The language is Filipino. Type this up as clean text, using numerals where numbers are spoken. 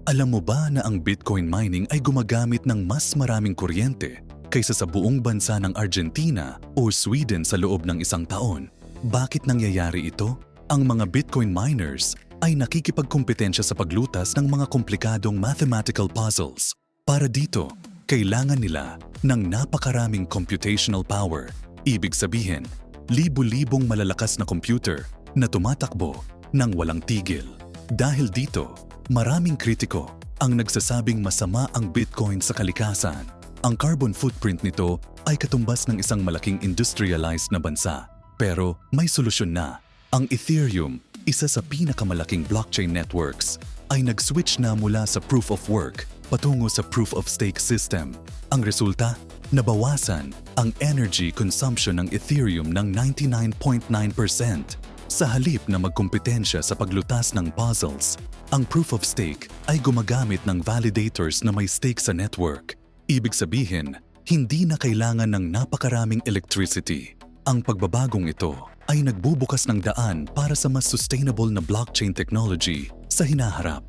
Alam mo ba na ang Bitcoin mining ay gumagamit ng mas maraming kuryente kaysa sa buong bansa ng Argentina o Sweden sa loob ng isang taon? Bakit nangyayari ito? Ang mga Bitcoin miners ay nakikipagkumpetensya sa paglutas ng mga komplikadong mathematical puzzles. Para dito, kailangan nila ng napakaraming computational power. Ibig sabihin, libu-libong malalakas na computer na tumatakbo ng walang tigil. Dahil dito, maraming kritiko ang nagsasabing masama ang Bitcoin sa kalikasan. Ang carbon footprint nito ay katumbas ng isang malaking industrialized na bansa. Pero may solusyon na. Ang Ethereum, isa sa pinakamalaking blockchain networks, ay nag-switch na mula sa proof of work patungo sa proof of stake system. Ang resulta, nabawasan ang energy consumption ng Ethereum ng 99.9%. Sa halip na magkumpetensya sa paglutas ng puzzles, ang proof of stake ay gumagamit ng validators na may stake sa network. Ibig sabihin, hindi na kailangan ng napakaraming electricity. Ang pagbabagong ito ay nagbubukas ng daan para sa mas sustainable na blockchain technology sa hinaharap.